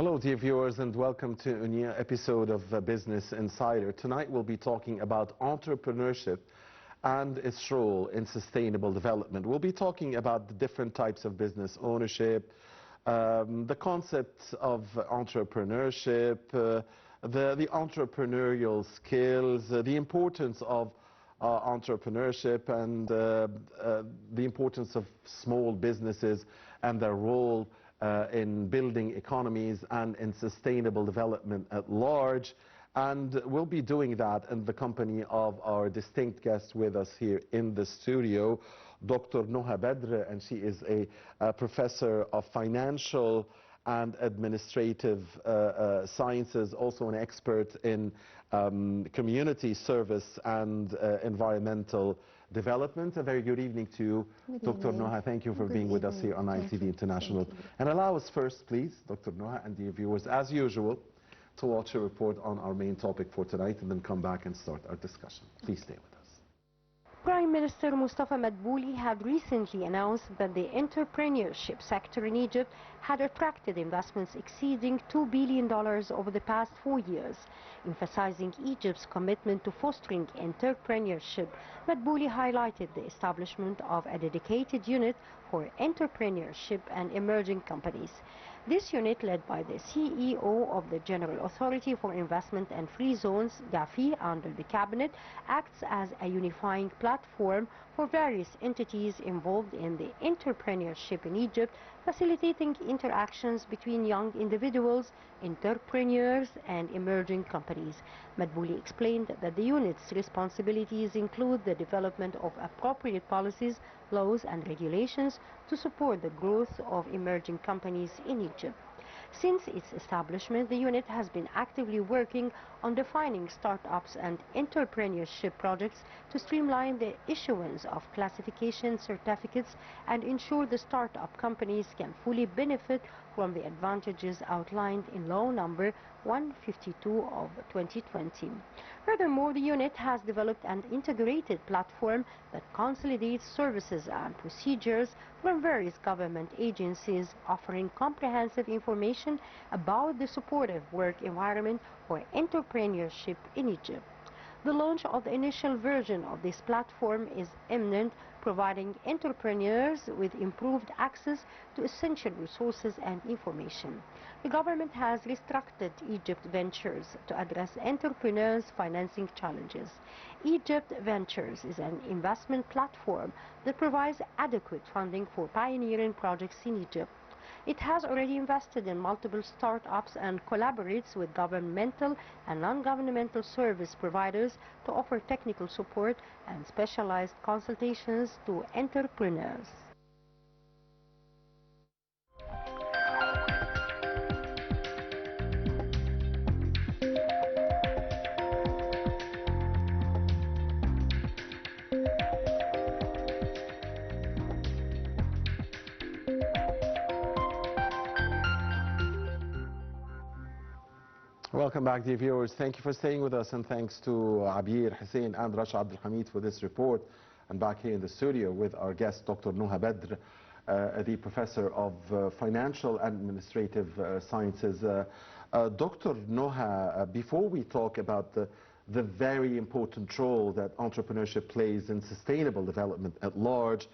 Hello, dear viewers, and welcome to a new episode of Business Insider. Tonight we'll be talking about entrepreneurship and its role in sustainable development. We'll be talking about the different types of business ownership, the concept of entrepreneurship, the entrepreneurial skills, the importance of entrepreneurship, and the importance of small businesses and their role in building economies and in sustainable development at large. And we'll be doing that in the company of our distinct guest with us here in the studio, Dr. Noha Badr, and she is a professor of financial and administrative sciences, also an expert in community service and environmental development. A very good evening to you, Dr. Noha. Thank you for being with us here on ITV International. And allow us first, please, Dr. Noha and dear viewers, as usual, to watch a report on our main topic for tonight and then come back and start our discussion. Please stay with us. Prime Minister Mustafa Madbouli had recently announced that the entrepreneurship sector in Egypt had attracted investments exceeding $2 billion over the past 4 years. Emphasizing Egypt's commitment to fostering entrepreneurship, Madbouli highlighted the establishment of a dedicated unit for entrepreneurship and emerging companies. This unit, led by the CEO of the General Authority for Investment and Free Zones, GAFI, under the cabinet, acts as a unifying platform for various entities involved in the entrepreneurship in Egypt, facilitating interactions between young individuals, entrepreneurs, and emerging companies. Madbouli explained that the unit's responsibilities include the development of appropriate policies, laws, and regulations to support the growth of emerging companies in Egypt. Since its establishment, the unit has been actively working on defining startups and entrepreneurship projects to streamline the issuance of classification certificates and ensure the startup companies can fully benefit from the advantages outlined in Law Number 152 of 2020. Furthermore, the unit has developed an integrated platform that consolidates services and procedures from various government agencies, offering comprehensive information about the supportive work environment for entrepreneurship in Egypt. The launch of the initial version of this platform is imminent, providing entrepreneurs with improved access to essential resources and information. The government has restructured Egypt Ventures to address entrepreneurs' financing challenges. Egypt Ventures is an investment platform that provides adequate funding for pioneering projects in Egypt. It has already invested in multiple startups and collaborates with governmental and non-governmental service providers to offer technical support and specialized consultations to entrepreneurs. Welcome back, dear viewers. Thank you for staying with us, and thanks to Abir Hussein and Rasha Abdul Hamid for this report. And back here in the studio with our guest, Dr. Noha Badr, the professor of financial and administrative sciences. Dr. Noha, before we talk about the very important role that entrepreneurship plays in sustainable development at large,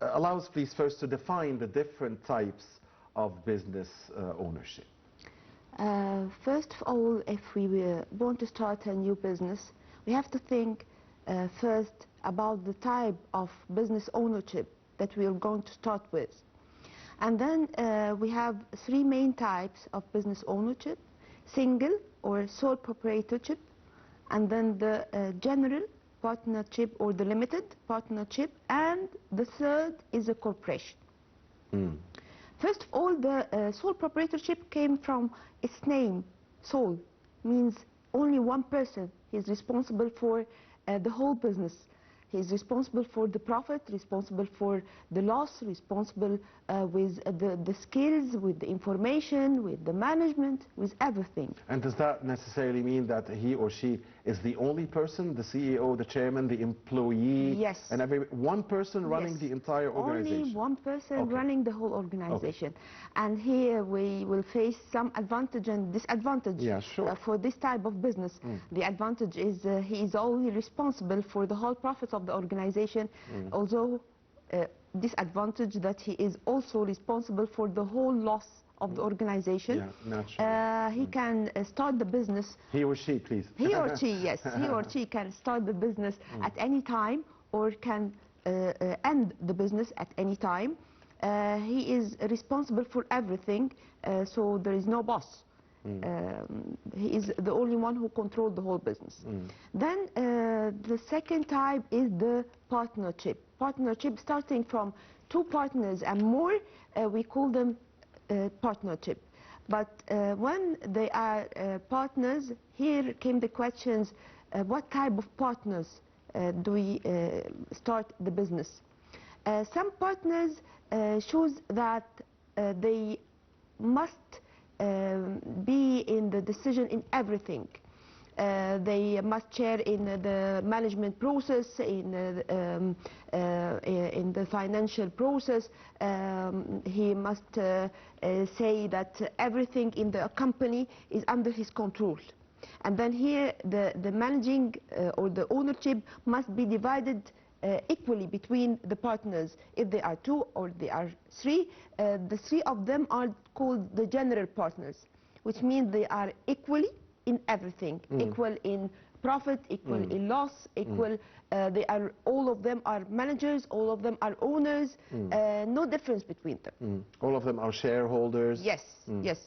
allow us please first to define the different types of business ownership. First of all, if we want to start a new business, we have to think first about the type of business ownership that we are going to start with. And then we have three main types of business ownership: single or sole proprietorship, and then the general partnership or the limited partnership, and the third is a corporation. First of all, the sole proprietorship came from its name. Sole means only one person is responsible for the whole business. He's responsible for the profit, responsible for the loss, responsible with the skills, with the information, with the management, with everything. And does that necessarily mean that he or she is the only person, the CEO, the chairman, the employee? Yes. And one person running Yes. the entire organization? Only one person Okay. running the whole organization. Okay. And here we will face some advantage and disadvantage. Yeah, sure. For this type of business. The advantage is he is only responsible for the whole profits of the organization, although disadvantage that he is also responsible for the whole loss of the organization. Yeah, naturally. He can start the business. He or she, please. He or she, yes. He or she can start the business at any time or can end the business at any time. He is responsible for everything, so there is no boss. He is the only one who controls the whole business. Then the second type is the partnership. Partnership starting from 2 partners and more, we call them partnership. But when they are partners, here came the questions, what type of partners do we start the business? Some partners shows that they must be in the decision in everything. They must share in the management process, in the financial process. He must say that everything in the company is under his control. And then here the managing or the ownership must be divided equally between the partners. If they are 2 or they are 3, the 3 of them are called the general partners, which means they are equally in everything, equal in profit, equal in loss, equal. All of them are managers, all of them are owners, no difference between them. All of them are shareholders? Yes, yes.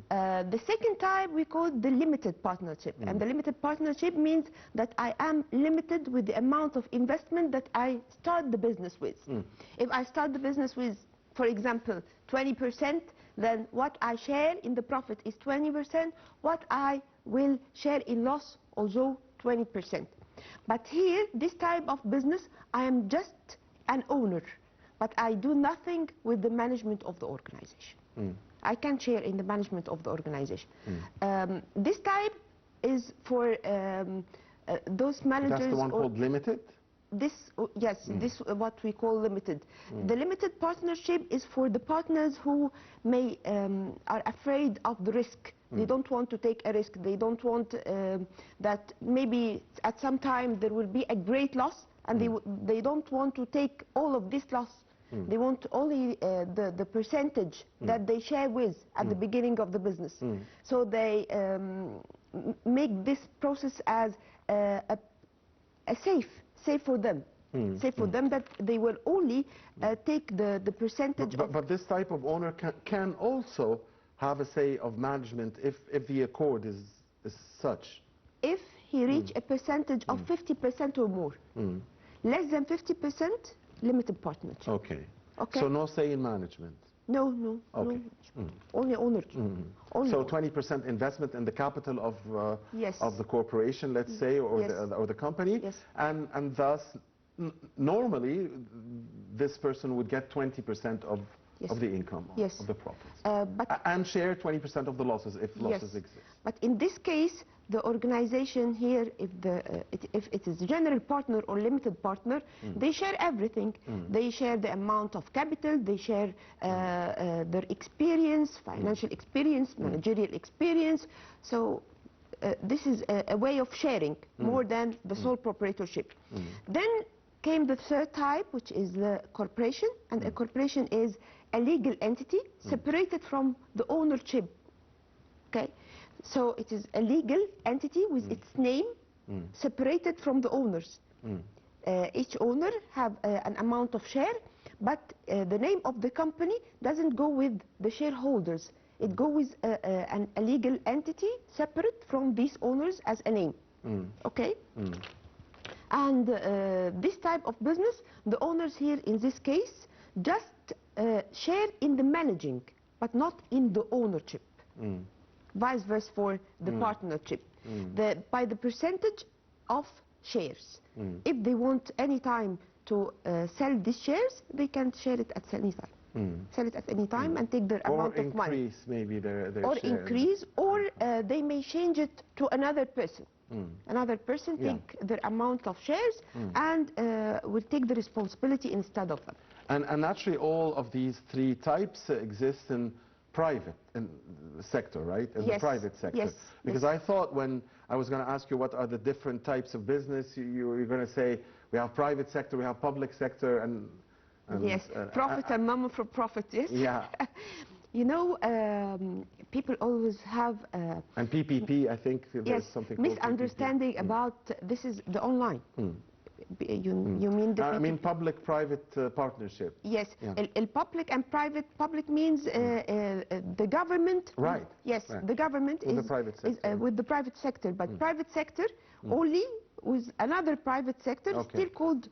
The second type we call the limited partnership. And the limited partnership means that I am limited with the amount of investment that I start the business with. If I start the business with, for example, 20%, then what I share in the profit is 20%, what I will share in loss also 20%. But here, this type of business, I am just an owner, but I do nothing with the management of the organization. I can share in the management of the organization. This type is for those managers. That's the one called limited? This, yes, this is what we call limited. The limited partnership is for the partners who may are afraid of the risk. They don't want to take a risk. They don't want that maybe at some time there will be a great loss, and they don't want to take all of this loss. They want only the percentage that they share with at the beginning of the business. So they make this process as a safe for them. Safe for them that they will only take the percentage. But this type of owner can also have a say of management if the accord is such. If he reach a percentage of 50% or more. Less than 50%, limited partnership. Okay. Okay. So no say in management? No. Okay. No. Only ownership. Only so 20% investment in the capital of yes. of the corporation, let's say, or yes. the company, yes. and thus normally this person would get 20% of yes. of the income yes. of the profits, and share 20% of the losses if losses yes. exist. But in this case, the organization here, if it is a general partner or limited partner, they share everything. They share the amount of capital, they share their experience, financial experience, managerial experience. So this is a way of sharing more than the sole proprietorship. Then came the third type, which is the corporation, and a corporation is a legal entity separated from the ownership. Okay. So it is a legal entity with its name separated from the owners. Each owner have an amount of share, but the name of the company doesn't go with the shareholders. It goes with a legal entity separate from these owners as a name. Okay? And this type of business, the owners here in this case just share in the managing, but not in the ownership. Vice versa for the partnership. By the percentage of shares. If they want any time to sell these shares, they can share it at any time. Sell it at any time and take their amount of money. Or increase maybe their Or share. increase, or they may change it to another person. Another person take their amount of shares and will take the responsibility instead of them. And actually all of these three types exist in private sector, right? In the private sector. Yes. Because I thought when I was going to ask you what are the different types of business, you're going to say we have private sector, we have public sector, and yes, profit and non-for-profit, yes. Yeah. You know, people always have... and PPP, I think there's something called misunderstanding PPP. about this is the online. You mean the I mean public-private partnership. Yes, public and private. Public means the government. Right. Yes, right. The government with is, the private sector. is with the private sector, but private sector only with another private sector still called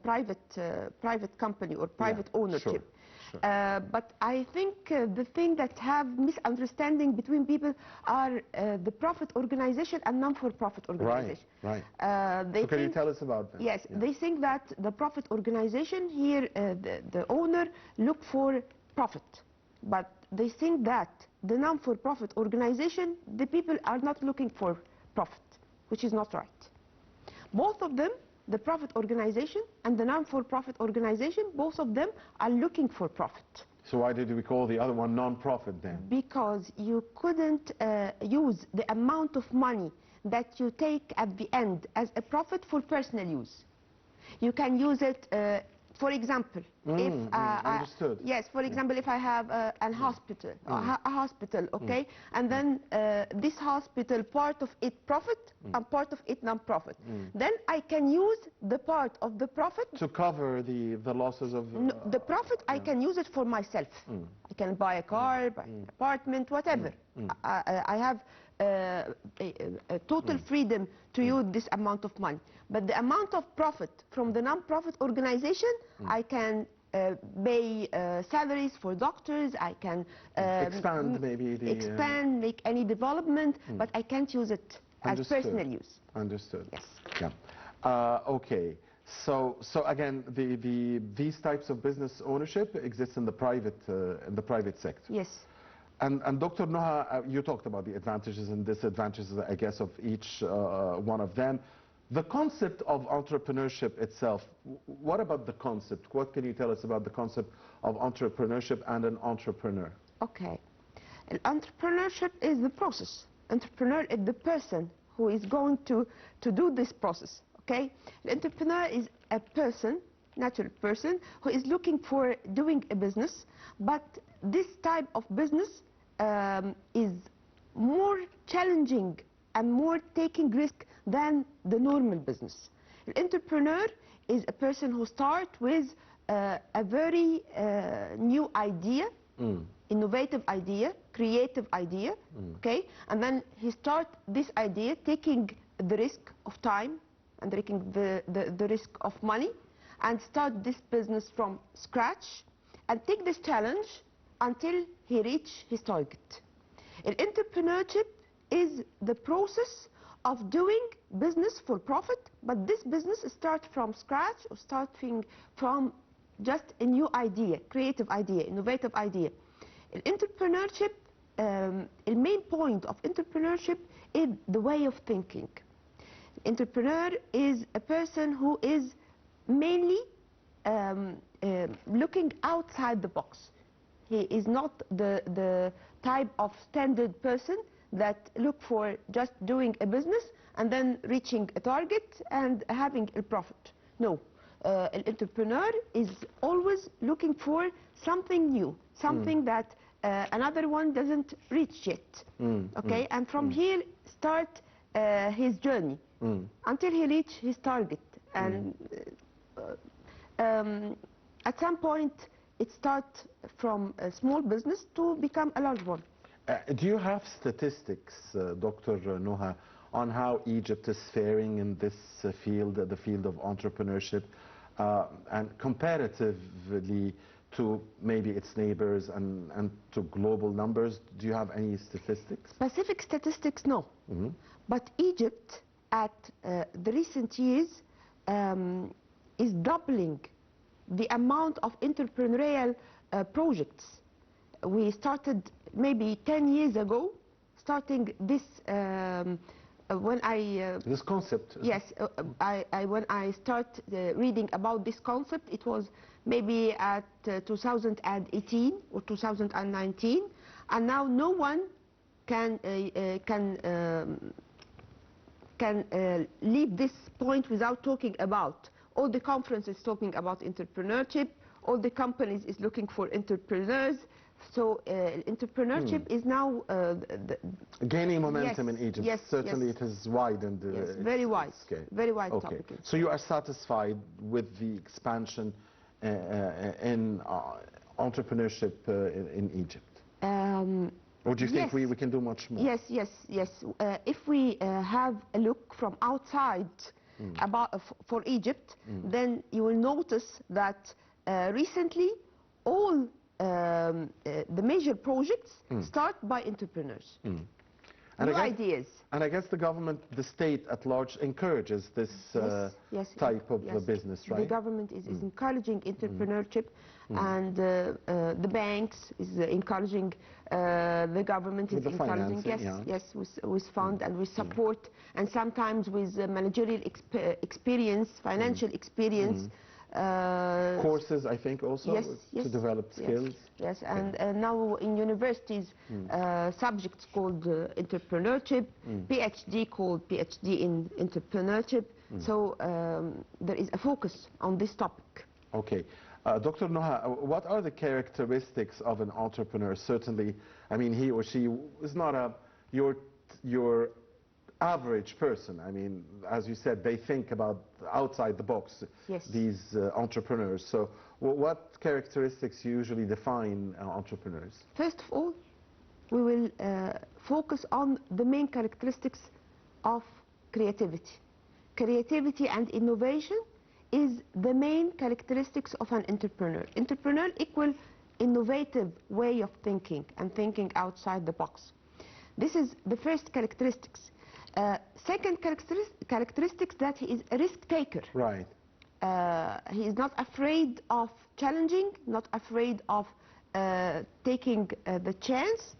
private company or private ownership. Sure. But I think the thing that have misunderstanding between people are the profit organization and non-for-profit organization. Right. So can you tell us about that? Yes, they think that the profit organization here, the owner look for profit, but they think that the non-for-profit organization, the people are not looking for profit, which is not right. Both of them, the profit organization and the non-for-profit organization, both of them are looking for profit. So why did we call the other one non-profit then? Because you couldn't use the amount of money that you take at the end as a profit for personal use. You can use it, for example, understood. Yes, for example, if I have a hospital, okay, and then this hospital, part of it profit and part of it non-profit. Then I can use the part of the profit to cover the losses of... the profit, I can use it for myself. I can buy a car, buy an apartment, whatever. I have a total freedom to use this amount of money. But the amount of profit from the non-profit organization, I can pay salaries for doctors, I can expand maybe the... expand, make any development, but I can't use it as personal use. Understood. Yes. Yeah. Okay. So again, these types of business ownership exist in the private sector. Yes. And Dr. Noha, you talked about the advantages and disadvantages, I guess, of each one of them. The concept of entrepreneurship itself, what about the concept? What can you tell us about the concept of entrepreneurship and an entrepreneur? Okay. Entrepreneurship is the process. Entrepreneur is the person who is going to do this process, okay? The entrepreneur is a person, natural person, who is looking for doing a business, but this type of business is more challenging and more taking risk than the normal business. An entrepreneur is a person who starts with a very new idea, innovative idea, creative idea, okay? And then he starts this idea taking the risk of time and taking the risk of money and start this business from scratch and take this challenge until he reach his target. And entrepreneurship is the process of doing business for profit, but this business starts from scratch or starting from just a new idea, creative idea, innovative idea. In entrepreneurship, the main point of entrepreneurship is the way of thinking. Entrepreneur is a person who is mainly looking outside the box. He is not the type of standard person that look for just doing a business and then reaching a target and having a profit. No, an entrepreneur is always looking for something new, something that another one doesn't reach yet. Okay, and from here start his journey until he reach his target. And at some point, it starts from a small business to become a large one. Do you have statistics, Dr. Noha, on how Egypt is faring in this field, the field of entrepreneurship, and comparatively to maybe its neighbors and to global numbers? Do you have any statistics? Specific statistics, no. But Egypt at the recent years is doubling the amount of entrepreneurial projects. We started maybe 10 years ago, starting this when I this concept. Yes, when I start reading about this concept, it was maybe at 2018 or 2019, and now no one can leave this point without talking about. All the conferences talking about entrepreneurship, all the companies is looking for entrepreneurs. So entrepreneurship is now gaining momentum in Egypt. Yes, certainly yes. It has widened. Yes, very wide, scale. very wide Okay. topic. So you are satisfied with the expansion in entrepreneurship in Egypt? Or do you think we can do much more? Yes, yes, yes. If we have a look from outside for Egypt, then you will notice that recently all the major projects start by entrepreneurs. New ideas. And I guess the government, the state at large, encourages this type of business, right? The government is encouraging entrepreneurship, and the banks is encouraging, the government is encouraging, with fund and with support, and sometimes with managerial experience, financial experience. Courses, I think, also to develop skills. Yes, and now in universities, subjects called entrepreneurship, PhD called PhD in entrepreneurship. So there is a focus on this topic. Okay. Dr. Noha, what are the characteristics of an entrepreneur? Certainly, I mean, he or she is not your average person. I mean, as you said, they think about outside the box, these entrepreneurs. So what characteristics usually define entrepreneurs? First of all, we will focus on the main characteristics of creativity. Creativity and innovation is the main characteristics of an entrepreneur. Entrepreneur equal innovative way of thinking and thinking outside the box. This is the first characteristics. Second characteristics that he is a risk taker. Right. He is not afraid of challenging, not afraid of taking the chance.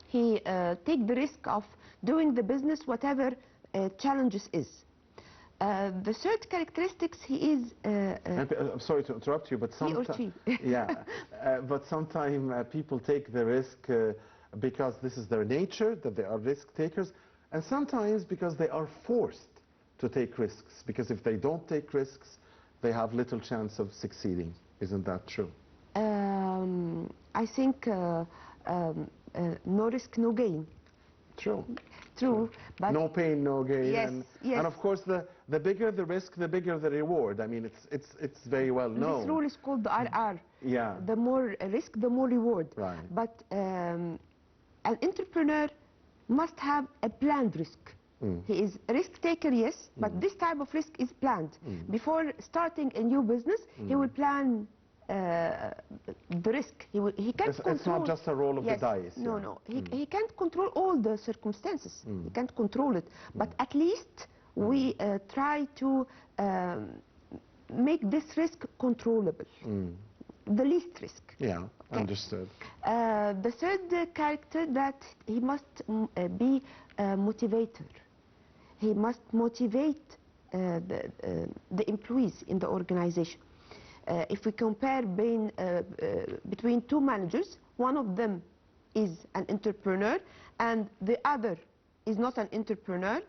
He take the risk of doing the business whatever challenges is. The third characteristics, he is. I'm sorry to interrupt you, but sometimes but sometimes people take the risk because this is their nature, that they are risk takers. And sometimes because they are forced to take risks, because if they don't take risks, they have little chance of succeeding. Isn't that true? I think no risk, no gain. True. True. But no pain, no gain. Yes, and of course, the bigger the risk, the bigger the reward. I mean, it's very well known. This rule is called the RR. Yeah. The more risk, the more reward. Right. But an entrepreneur must have a planned risk. He is a risk taker, yes, but this type of risk is planned. Before starting a new business, he will plan the risk. He can't control. It's not just a roll of the dice. No, no. He can't control all the circumstances. He can't control it. But at least we try to make this risk controllable. The least risk. Yeah, understood. The third character that he must be a motivator. He must motivate the employees in the organization. If we compare between two managers, one of them is an entrepreneur and the other is not an entrepreneur,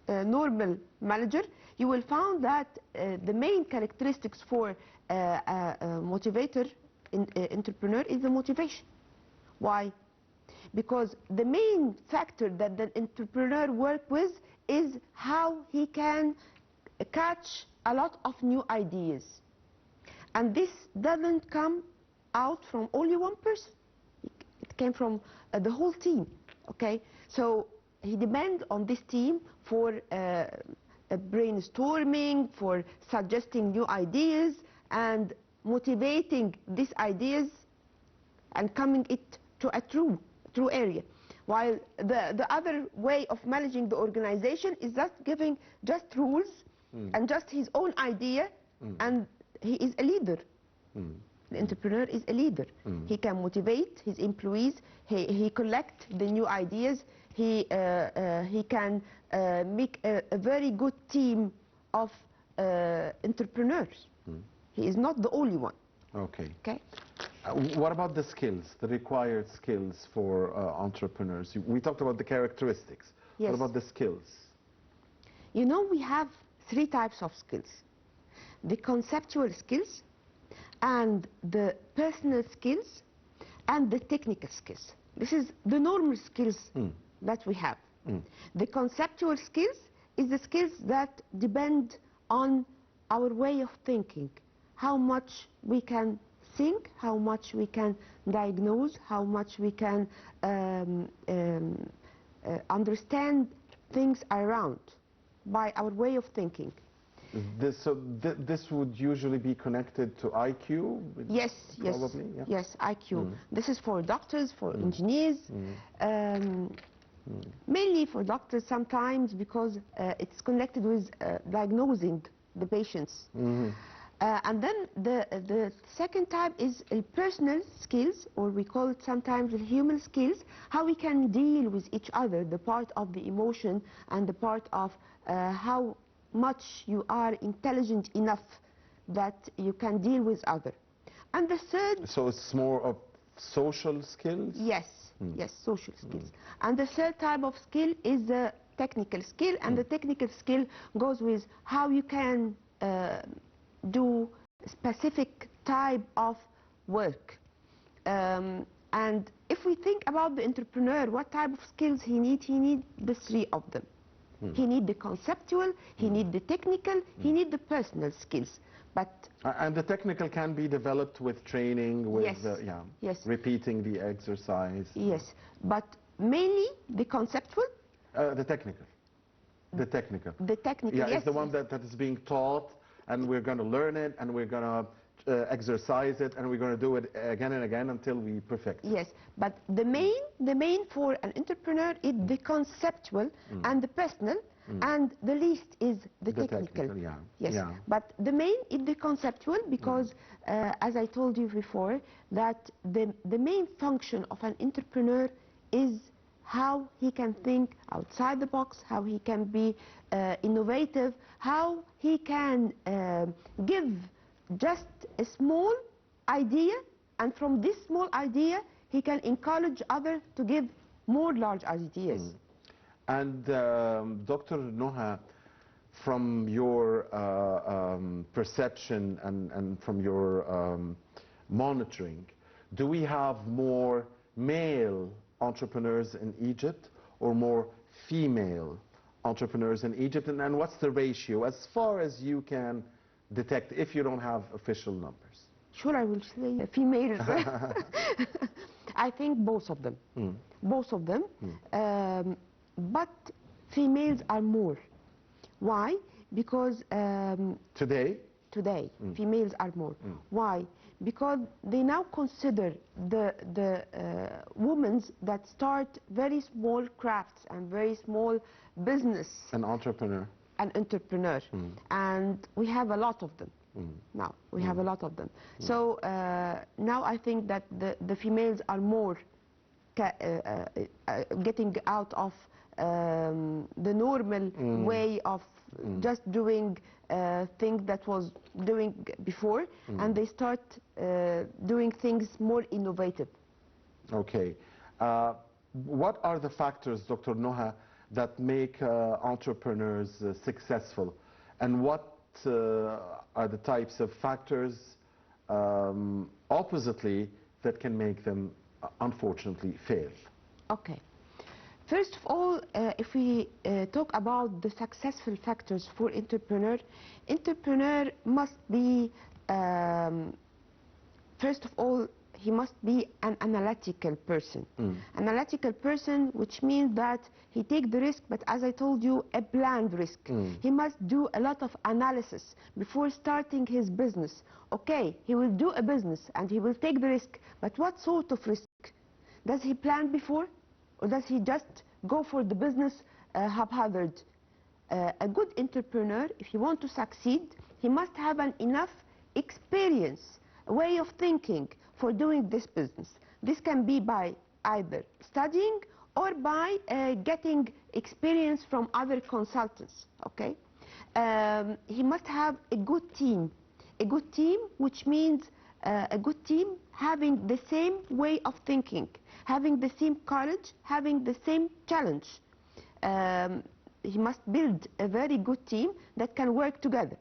a normal manager, you will find that the main characteristics for a motivator, entrepreneur, is the motivation. Why? Because the main factor that the entrepreneur works with is how he can catch a lot of new ideas. And this doesn't come out from only one person. It came from the whole team, okay? So he depends on this team for brainstorming, for suggesting new ideas and motivating these ideas and coming it to a true area. While the other way of managing the organization is just giving just rules and just his own idea, and he is a leader. The entrepreneur is a leader. He can motivate his employees, he collect the new ideas, he can make a very good team of entrepreneurs. He is not the only one. Okay. Okay. What about the skills, the required skills for entrepreneurs? We talked about the characteristics. Yes. What about the skills? You know, we have 3 types of skills: the conceptual skills, and the personal skills, and the technical skills. This is the normal skills that we have. The conceptual skills is the skills that depend on our way of thinking, how much we can think, how much we can diagnose, how much we can understand things around by our way of thinking. This would usually be connected to IQ? Yes, probably, yes, yeah? yes, IQ. This is for doctors, for engineers, mainly for doctors sometimes, because it's connected with diagnosing the patients. And then the second type is personal skills, or we call it sometimes the human skills, how we can deal with each other, the part of the emotion and the part of how much you are intelligent enough that you can deal with others. And the third... So it's more of social skills? Yes, yes, social skills. And the third type of skill is the technical skill, and the technical skill goes with how you can do specific type of work. And if we think about the entrepreneur, what type of skills he needs the 3 of them. He needs the conceptual, he needs the technical, he needs the personal skills. But and the technical can be developed with training, with yes, yes, repeating the exercise. Yes, but mainly the conceptual. The technical. The technical. The technical, yeah, yes. It's the one that is being taught, and we're going to learn it, and we're going to exercise it, and we're going to do it again and again until we perfect it. Yes, but the main for an entrepreneur is the conceptual and the personal, and the least is the technical. Yeah. Yes, yeah. But the main is the conceptual, because as I told you before, that the main function of an entrepreneur is how he can think outside the box, how he can be innovative, how he can give just a small idea, and from this small idea he can encourage others to give more large ideas. And Dr. Noha, from your perception and from your monitoring, do we have more male entrepreneurs in Egypt or more female entrepreneurs in Egypt? And what's the ratio, as far as you can detect, if you don't have official numbers? Sure, I will say females. I think both of them. Both of them. But females are more. Why? Because today females are more. Why? Because they now consider the women that start very small crafts and very small business. An entrepreneur. And we have a lot of them. Now we have a lot of them. So now I think that the females are more getting out of the normal way of just doing things that was doing before, and they start doing things more innovative. Okay. What are the factors, Dr. Noha, that make entrepreneurs successful, and what are the types of factors oppositely that can make them unfortunately fail? Okay. First of all, if we talk about the successful factors for entrepreneur must be, first of all, he must be an analytical person. Analytical person, which means that he takes the risk, but as I told you, a planned risk. He must do a lot of analysis before starting his business. Okay, he will do a business and he will take the risk, but what sort of risk? Does he plan before? or does he just go for the business haphazard? A good entrepreneur, if he wants to succeed, he must have enough experience, a way of thinking for doing this business. This can be by either studying or by getting experience from other consultants, okay? He must have a good team, which means a good team having the same way of thinking, having the same courage, having the same challenge. He must build a very good team that can work together.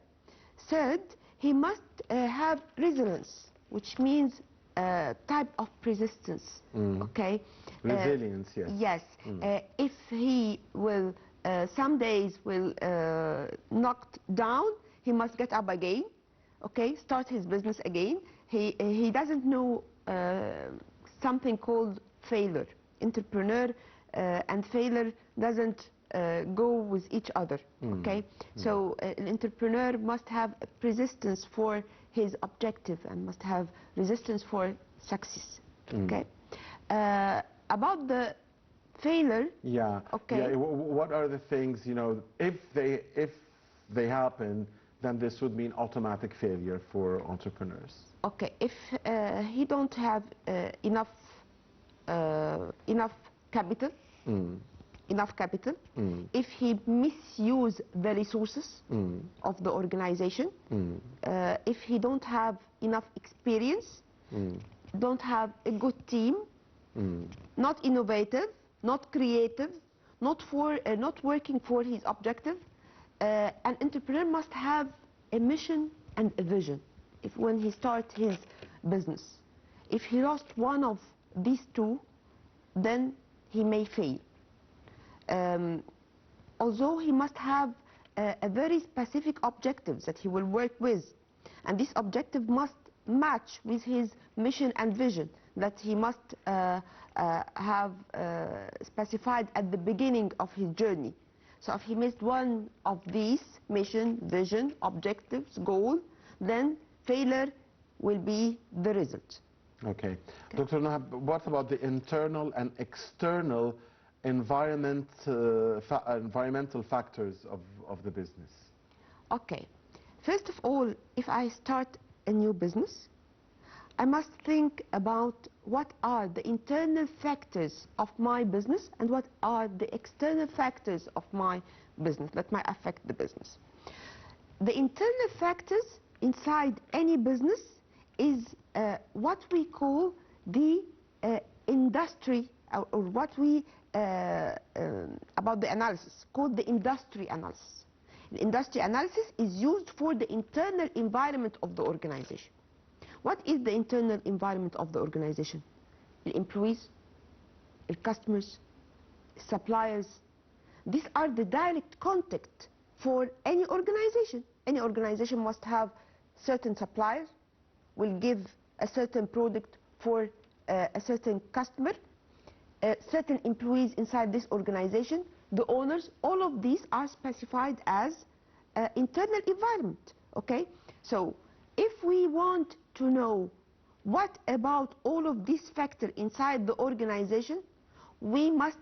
Third, he must have resilience, which means type of persistence, okay? Resilience, yes. Yes. If he will, some days will knocked down, he must get up again, okay? Start his business again. He doesn't know something called failure. Entrepreneur and failure doesn't go with each other, okay? So an entrepreneur must have persistence for his objective and must have resistance for success, okay? About the failure, yeah, okay. Yeah. What are the things, you know, if they happen, then this would mean automatic failure for entrepreneurs? Okay, if he don't have enough capital, if he misuse the resources of the organization, if he don't have enough experience, don't have a good team, not innovative, not creative, not working for his objective, an entrepreneur must have a mission and a vision. When he starts his business, if he lost one of these two, then he may fail. Although he must have a very specific objectives that he will work with, and this objective must match with his mission and vision that he must have specified at the beginning of his journey. So if he missed one of these, mission, vision, objectives, goal, then failure will be the result. Okay. Dr. Noha, what about the internal and external environmental factors of the business? Okay. First of all, if I start a new business, I must think about what are the internal factors of my business and what are the external factors of my business that might affect the business. The internal factors inside any business is what we call the industry, or what we about the analysis called the industry analysis. The industry analysis is used for the internal environment of the organization. What is the internal environment of the organization? The employees, the customers, suppliers. These are the direct contact for any organization. Any organization must have certain suppliers, will give a certain product for a certain customer, certain employees inside this organization, the owners. All of these are specified as internal environment, okay? So if we want to know what about all of these factors inside the organization, we must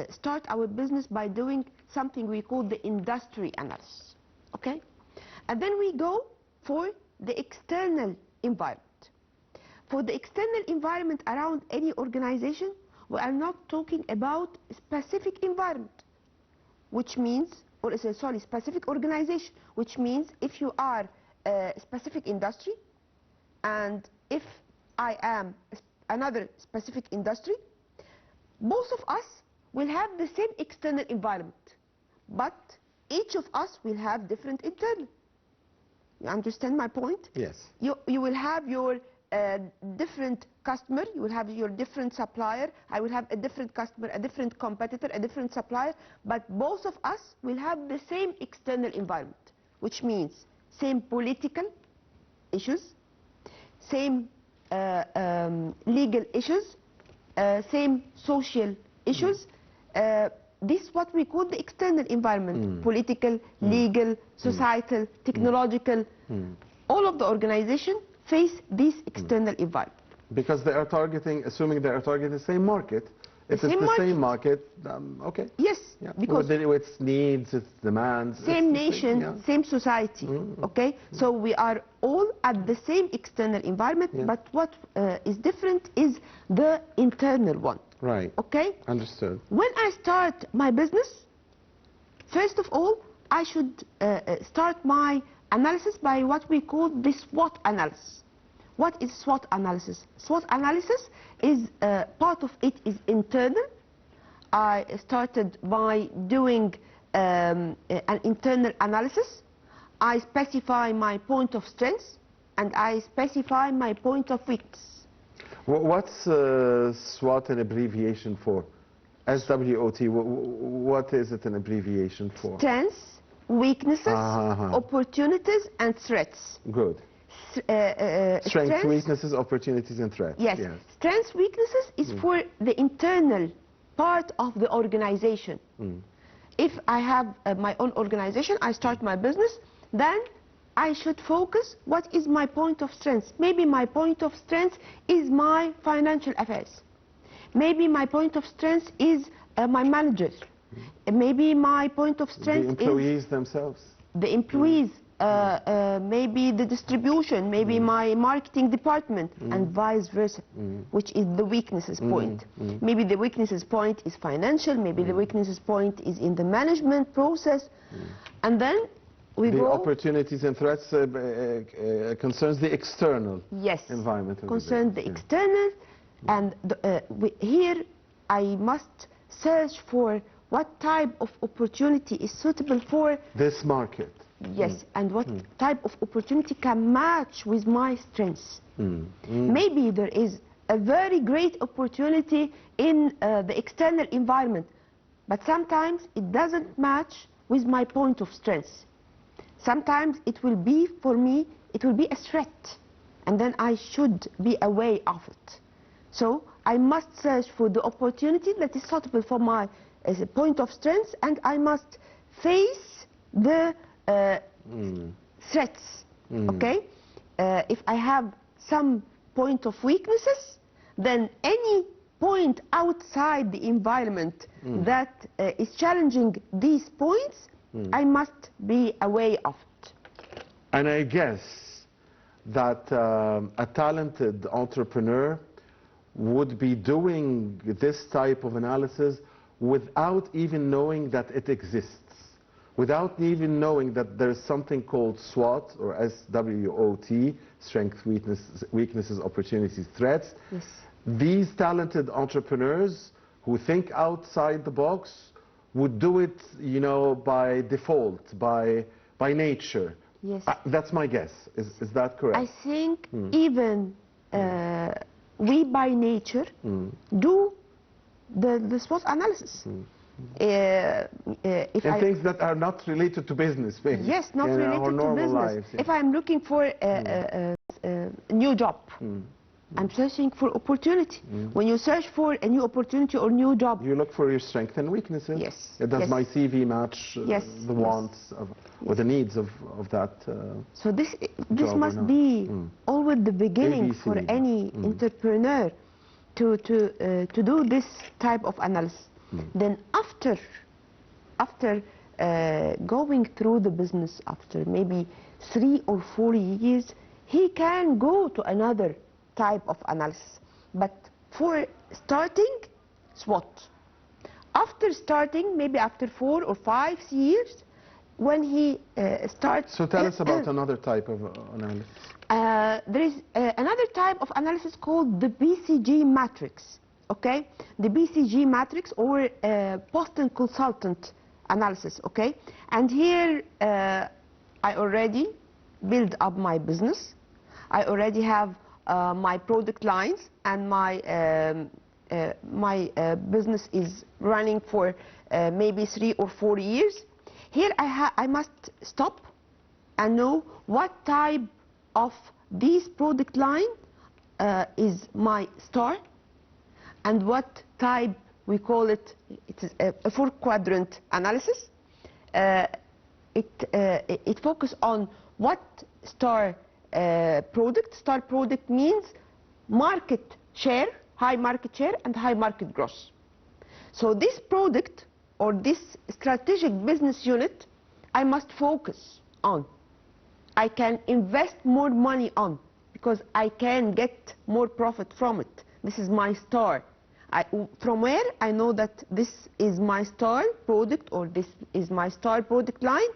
start our business by doing something we call the industry analysis, okay? And then we go for the external environment. For the external environment around any organization, we are not talking about specific environment, which means, or sorry, specific organization, which means if you are a specific industry and if I am another specific industry, both of us will have the same external environment, but each of us will have different internal. You understand my point? Yes. You will have your different customer, you will have your different supplier, I will have a different customer, a different competitor, a different supplier, but both of us will have the same external environment, which means same political issues, same legal issues, same social issues. This is what we call the external environment, political, legal, societal, technological. All of the organization face this external environment. Because they are targeting, assuming they are targeting the same market, If it's the same market, okay. Yes, Yeah. because with its needs, its demands. Same nation, same society, okay? So we are all at the same external environment, but what is different is the internal one. Right. Okay? Understood. When I start my business, first of all, I should start my analysis by what we call the SWOT analysis. What is SWOT analysis? SWOT analysis is part of it is internal. I started by doing an internal analysis. I specify my point of strength and I specify my point of weakness. What's SWOT an abbreviation for? SWOT, what is it an abbreviation for? Strengths, weaknesses, opportunities and threats. Good. Strengths, weaknesses, opportunities and threats. Yes. Strengths, weaknesses is for the internal part of the organization. If I have my own organization, I start my business, then I should focus what is my point of strength. Maybe my point of strength is my financial affairs. Maybe my point of strength is my manager. Maybe my point of strength is the employees themselves. The employees. Maybe the distribution, maybe my marketing department, and vice versa, which is the weaknesses point. Maybe the weaknesses point is financial, maybe the weaknesses point is in the management process, and then we go... The opportunities and threats concerns the external environment. Concerns the external, and here I must search for what type of opportunity is suitable for this market. Yes, and what type of opportunity can match with my strengths. Maybe there is a very great opportunity in the external environment, but sometimes it doesn't match with my point of strength. Sometimes it will be, for me, it will be a threat, and then I should be aware of it. So I must search for the opportunity that is suitable for my point of strength, and I must face the threats, okay? If I have some point of weaknesses, then any point outside the environment that is challenging these points, I must be aware of it. And I guess that a talented entrepreneur would be doing this type of analysis without even knowing that it exists. Without even knowing that there's something called SWOT or SWOT, strengths, weaknesses, opportunities, threats. Yes. These talented entrepreneurs who think outside the box would do it, you know, by default, by nature. Yes. That's my guess. Is that correct? I think even we by nature do the SWOT analysis. Things that are not related to business, maybe. Yes, not related to business. Lives, If I'm looking for a new job, I'm searching for opportunity. When you search for a new opportunity or new job, you look for your strengths and weaknesses. Yes. Does my CV match the wants or the needs of that? So this must be always the beginning ABC. for any entrepreneur to do this type of analysis. Then after going through the business, after maybe 3 or 4 years, he can go to another type of analysis. But for starting, SWOT. After starting, maybe after 4 or 5 years, when he starts... So tell us about another type of analysis. There is another type of analysis called the BCG Matrix. Okay, the BCG Matrix or post and consultant analysis. Okay, and here I already build up my business. I already have my product lines, and my business is running for maybe 3 or 4 years. Here I must stop and know what type of this product line is my star, and what type, we call it, it is a 4-quadrant analysis. It focuses on what star product. Star product means market share, high market share and high market growth. So this product or this strategic business unit, I must focus on. I can invest more money on because I can get more profit from it. This is my star. From where I know that this is my star product or this is my star product line,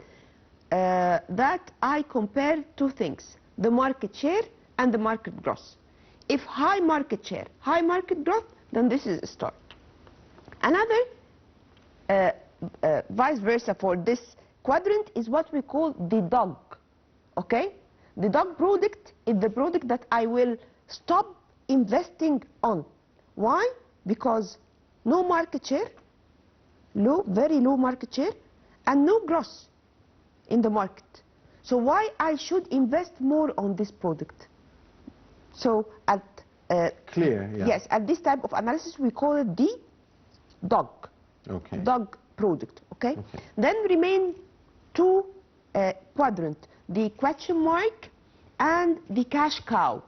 that I compare two things, the market share and the market growth. If high market share, high market growth, then this is a star. Another vice versa for this quadrant is what we call the dog. Okay? The dog product is the product that I will stop investing on. Why? Because no market share, very low market share, and no growth in the market. So why I should invest more on this product? So at clear, yeah. Yes, at this type of analysis we call it the dog. Okay. Dog product. Okay. Then remain two quadrants: the question mark and the cash cow.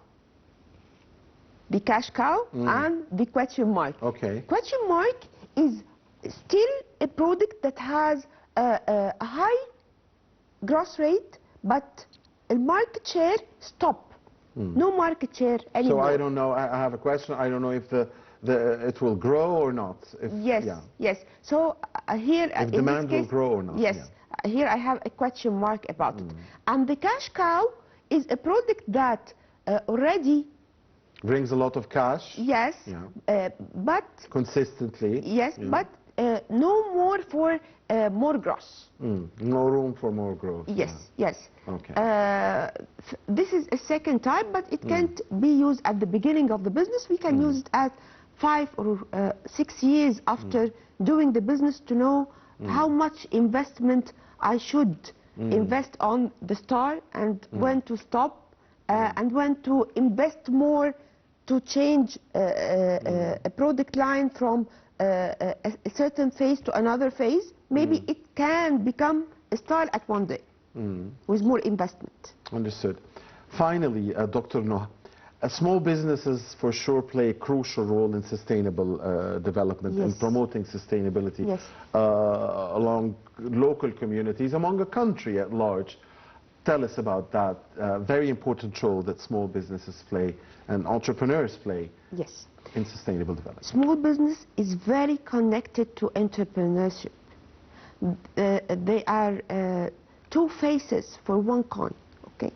The cash cow and the question mark. Okay. Question mark is still a product that has a high growth rate, but a market share stop. No market share anymore. So I don't know. I have a question. I don't know if it will grow or not. Yes. Yeah. Yes. So here if demand will grow or not. Yes. Yeah. Here I have a question mark about it. And the cash cow is a product that already brings a lot of cash. Yes. Yeah. But consistently. Yes. Yeah. But no more for more growth. No room for more growth. Yes. Yeah. Yes. Okay. This is a second type, but it can't be used at the beginning of the business. We can use it at 5 or 6 years after doing the business to know how much investment I should invest on the star and when to stop and when to invest more to change a product line from a certain phase to another phase. Maybe it can become a star at one day with more investment. Understood. Finally, Dr. Noha, small businesses for sure play a crucial role in sustainable development and promoting sustainability along local communities, among a country at large. Tell us about that very important role that small businesses play and entrepreneurs play in sustainable development. Small business is very connected to entrepreneurship. They are two faces for one coin. Okay,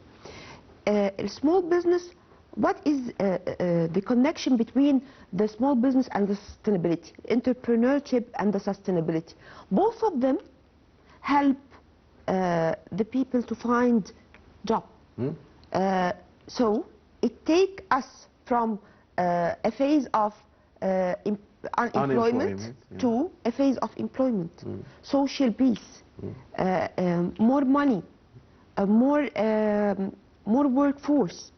a small business. What is the connection between the small business and the sustainability, entrepreneurship and the sustainability? Both of them help the people to find job. So it takes us from a phase of unemployment to a phase of employment, social peace, more money, more workforce.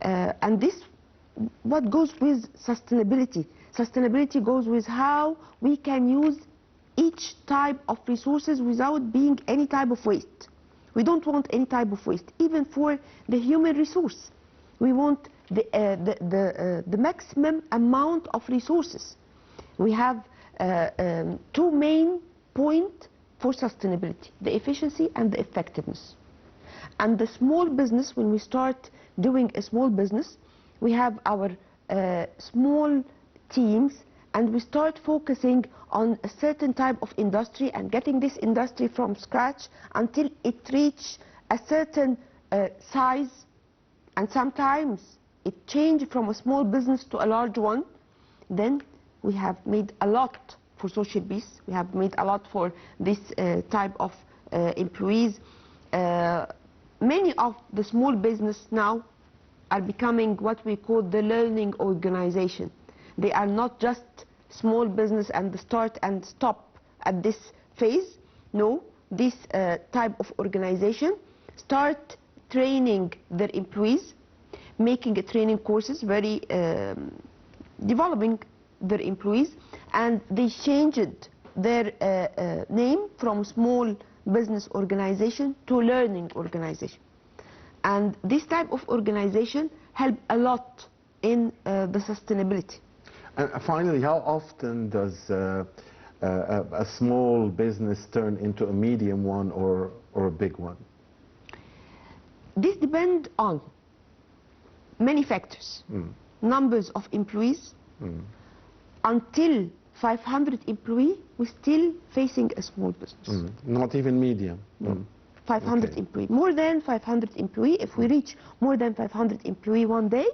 And this, what goes with sustainability? Sustainability goes with how we can use each type of resources without being any type of waste. We don't want any type of waste, even for the human resource. We want the maximum amount of resources. We have two main points for sustainability: the efficiency and the effectiveness. And the small business, when we start doing a small business, we have our small teams and we start focusing on a certain type of industry and getting this industry from scratch until it reaches a certain size, and sometimes it changes from a small business to a large one. Then we have made a lot for social peace, we have made a lot for this type of employees. Many of the small business now are becoming what we call the learning organization. They are not just small business and start and stop at this phase. No, this type of organization start training their employees, making training courses, very developing their employees, and they changed their name from small business organization to learning organization. And this type of organization help a lot in the sustainability. And finally, how often does a small business turn into a medium one or a big one? This depends on many factors. Numbers of employees. Until 500 employees, we're still facing a small business. Not even medium? 500 Okay. employees. More than 500 employees, if we reach more than 500 employees one day,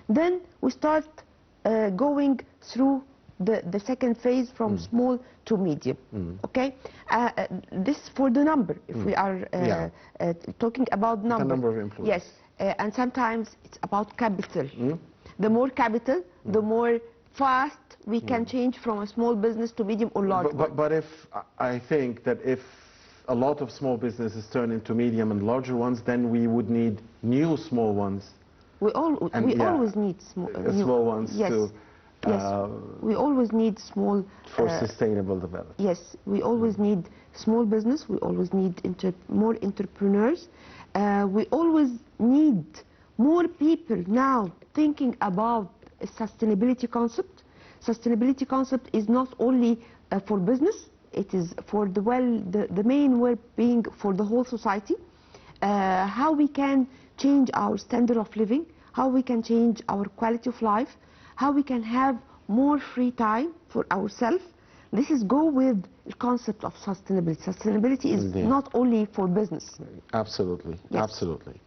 then we start going through the second phase from small to medium. Okay? This for the number, if we are talking about number. The number of employees. Yes, and sometimes it's about capital. The more capital, the more fast we can change from a small business to medium or large. But if I think that if a lot of small businesses turn into medium and larger ones, then we would need new small ones. We always need small ones yes. Yes, we always need small... For sustainable development. Yes, we always need small business, we always need more entrepreneurs. We always need more people now thinking about a sustainability concept. Sustainability concept is not only for business, it is for the main well-being for the whole society. How we can change our standard of living, how we can change our quality of life, how we can have more free time for ourselves. This is go with the concept of sustainability. Sustainability is not only for business. Absolutely, yes. Absolutely.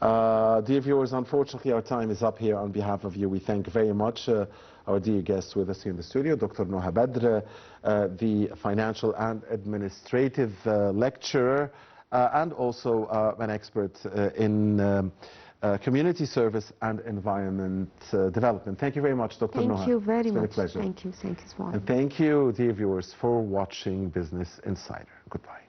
Dear viewers, unfortunately our time is up here. On behalf of you, we thank very much our dear guests with us here in the studio, Dr. Noha Badr, the financial and administrative lecturer, and also an expert in community service and environment development. Thank you very much, Dr. Noha. Thank you very much. It's been a pleasure. Thank you, Swan. And thank you, dear viewers, for watching Business Insider. Goodbye.